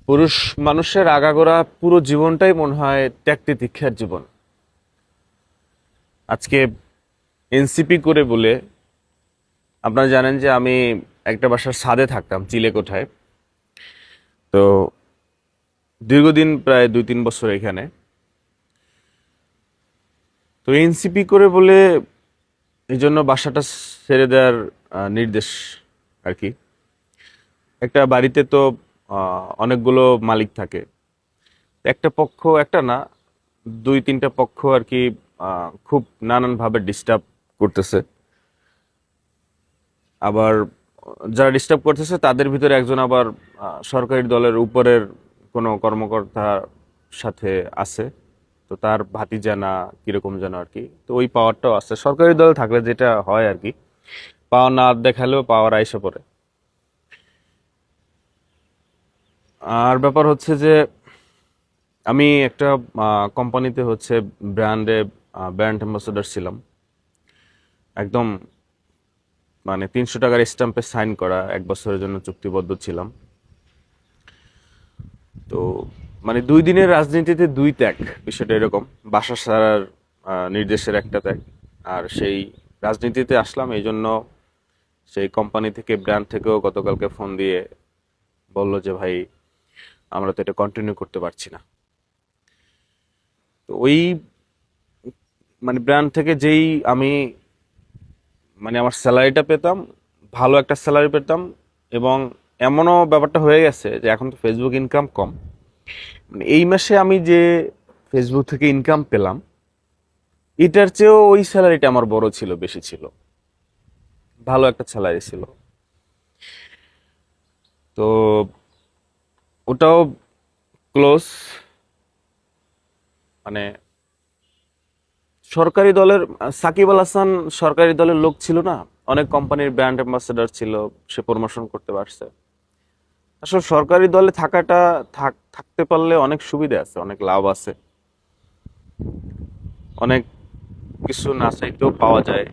পুরুষ মানুষের আগাগোড়া পুরো জীবনটাই মনে হয় ত্যাগ তিতিক্ষার জীবন। আজকে এনসিপি করে বলে আপনারা জানেন যে আমি একটা বাসার ছাদে থাকতাম চিলেকোঠায়। তো দীর্ঘদিন প্রায় 2-3 বছর এখানে। তো এনসিপি করে বলে এই জন্য বাসাটা ছেড়ে দেওয়ার নির্দেশ আর কি। একটা বাড়িতে তো অনেকগুলো মালিক থাকে, একটা পক্ষ একটা না, 2-3টা পক্ষ আর কি খুব নানানভাবে ডিস্টার্ব করতেছে। আবার যারা ডিস্টার্ব করতেছে তাদের ভিতরে একজন আবার সরকারি দলের উপরের কোনো কর্মকর্তার সাথে আছে। তো তার ভাতিজা না কিরকম যেন আর কি। তো ওই পাওয়ারটাও আছে সরকারি দলে থাকলে, যেটা হয় আর কি, পাওয়ার না দেখালেও পাওয়ার আইসা পড়ে। আর ব্যাপার হচ্ছে যে আমি একটা কোম্পানিতে হচ্ছে ব্র্যান্ড অ্যাম্বাসেডর ছিলাম। একদম মানে 300 টাকার স্ট্যাম্পে সাইন করা 1 বছরের জন্য চুক্তিবদ্ধ ছিলাম। তো মানে 2 দিনের রাজনীতিতে 2 ত্যাগ, বিষয়টা এরকম। বাসা ছাড়ার নির্দেশের একটা ত্যাগ, আর সেই রাজনীতিতে আসলাম এই জন্য সেই কোম্পানি থেকে, ব্র্যান্ড থেকেও গতকালকে ফোন দিয়ে বললো যে ভাই, আমরা তো এটা কন্টিনিউ করতে পারছি না। তো ওই মানে ব্র্যান্ড থেকে যেই আমি মানে আমার স্যালারিটা পেতাম, ভালো একটা স্যালারি পেতাম। এবং এমনও ব্যাপারটা হয়ে গেছে যে এখন তো ফেসবুক ইনকাম কম, মানে এই মাসে আমি যে ফেসবুক থেকে ইনকাম পেলাম এটার চেয়েও ওই স্যালারিটা আমার বড় ছিল, বেশি ছিল, ভালো একটা স্যালারি ছিল। তো ওটাও ক্লোজ, মানে সরকারি দলের সাকিব আল হাসান সরকারি দলের লোক ছিল না, অনেক কোম্পানির ব্র্যান্ড অ্যাম্বাসেডর ছিল, সে প্রমোশন করতে পারছে। আসলে সরকারি দলে থাকাটা থাকতে পারলে অনেক সুবিধা আছে, অনেক লাভ আছে, অনেক কিছু না চাইতেও পাওয়া যায়,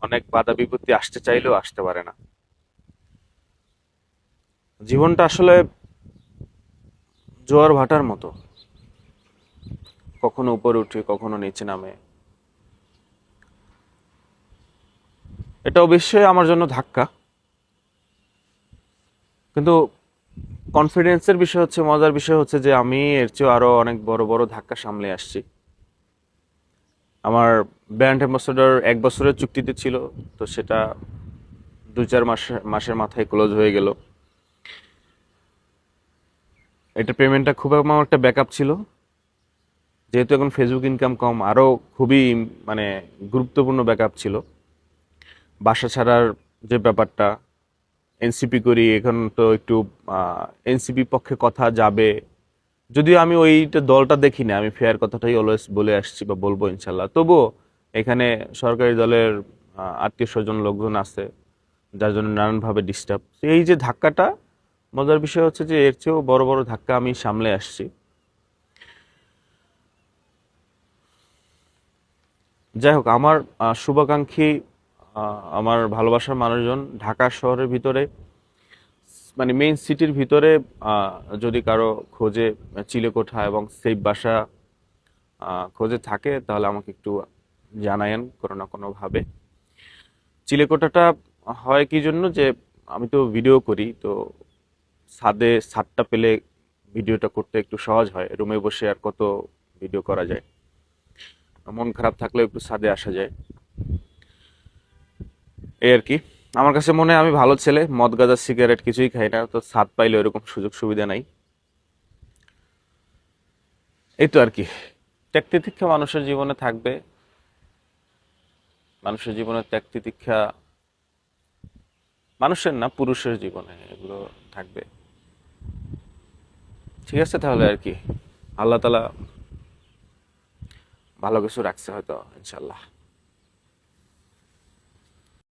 অনেক বাধা বিপত্তি আসতে চাইলেও আসতে পারে না। জীবনটা আসলে জোয়ার ভাটার মতো, কখনো উপরে উঠে কখনো নিচে নামে। এটা অবশ্যই আমার জন্য ধাক্কা, কিন্তু কনফিডেন্সের বিষয় হচ্ছে, মজার বিষয় হচ্ছে যে আমি এর চেয়েও আরো অনেক বড় বড় ধাক্কা সামলে আসছি। আমার ব্র্যান্ড অ্যাম্বাসেডর 1 বছরের চুক্তিতে ছিল, তো সেটা 2-4 মাসের মাথায় ক্লোজ হয়ে গেল। এটা পেমেন্টটা খুব আমার একটা ব্যাকআপ ছিল, যেহেতু এখন ফেসবুক ইনকাম কম, আরো খুবই মানে গুরুত্বপূর্ণ ব্যাকআপ ছিল। বাসা ছাড়ার যে ব্যাপারটা, এনসিপি করি এখন, তো একটু এনসিপি পক্ষে কথা যাবে, যদিও আমি ওইটা দলটা দেখি না, আমি ফেয়ার কথাটাই অলওয়েজ বলে আসছি বা বলবো ইনশাল্লাহ। তবুও এখানে সরকারি দলের আত্মীয় স্বজন লোকজন আছে, যার জন্য নানানভাবে ডিস্টার্ব। এই যে ধাক্কাটা, মজার বিষয় হচ্ছে যে এর চেয়েও বড় বড় ধাক্কা আমি সামলে আসছি। যাই হোক, আমার শুভাকাঙ্ক্ষী, আমার ভালোবাসার মানুষজন ঢাকা শহরের ভিতরে, মানে মেইন সিটির ভিতরে, যদি কারো খোঁজে চিলেকোঠা এবং সেফ বাসা খোঁজে থাকে, তাহলে আমাকে একটু জানায়েন কোনো না কোনো ভাবে। চিলেকোঠাটা হয় কি জন্য, যে আমি তো ভিডিও করি, তো ছাদটা পেলে ভিডিওটা করতে একটু সহজ হয়, রুমে বসে আর কত ভিডিও করা যায়। মন খারাপ থাকলে একটু ছাদে আসা যায়, এই আর কি। আমার কাছে মনে হয় আমি ভালো ছেলে, মদ গাঁজা সিগারেট কিছুই খাই না, তো ছাদ পাইলে এরকম সুযোগ সুবিধা নাই। এই তো আর কি। ত্যাগ তিতিক্ষা মানুষের জীবনে থাকবে, মানুষের জীবনে ত্যাগ তিতিক্ষা, মানুষের না পুরুষের জীবনে এগুলো থাকবে। ঠিক আছে তাহলে আর কি, আল্লাহ তালা ভালো কিছু রাখছে হয়তো, ইনশাল্লাহ।